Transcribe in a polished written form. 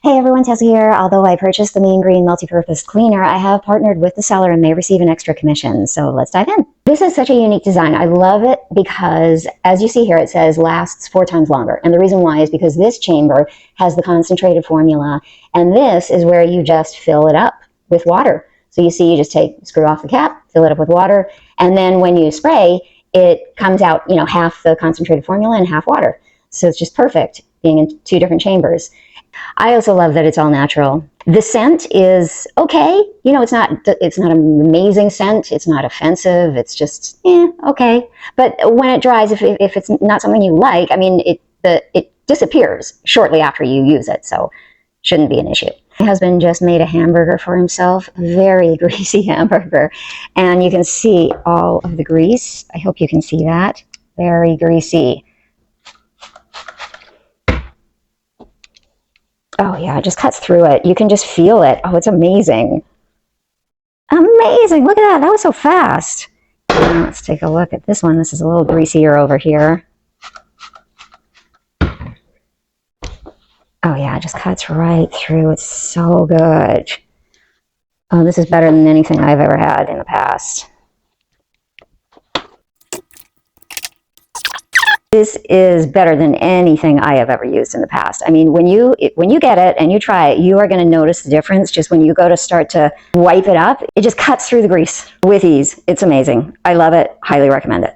Hey everyone, Tessa here. Although I purchased the Mean Green Multipurpose Cleaner, I have partnered with the seller and may receive an extra commission. So let's dive in. This is such a unique design. I love it because, as you see here, it says lasts 4 times longer. And the reason why is because this chamber has the concentrated formula, and this is where you just fill it up with water. So you see, you just screw off the cap, fill it up with water, and then when you spray, it comes out, half the concentrated formula and half water. So it's just perfect being in 2 different chambers. I also love that it's all natural. The scent is okay. It's not an amazing scent. It's not offensive. It's just, okay. But when it dries, if it's not something you like, it disappears shortly after you use it. So shouldn't be an issue. My husband just made a hamburger for himself, a very greasy hamburger. And you can see all of the grease. I hope you can see that. Very greasy. Oh yeah, it just cuts through it. You can just feel it. Oh, it's amazing. Amazing. Look at that. That was so fast. Now let's take a look at this one. This is a little greasier over here. Oh yeah, it just cuts right through. It's so good. Oh, this is better than anything I've ever had in the past. This is better than anything I have ever used in the past. I mean, when you get it and you try it, you are going to notice the difference. Just when you go to start to wipe it up, it just cuts through the grease with ease. It's amazing. I love it. Highly recommend it.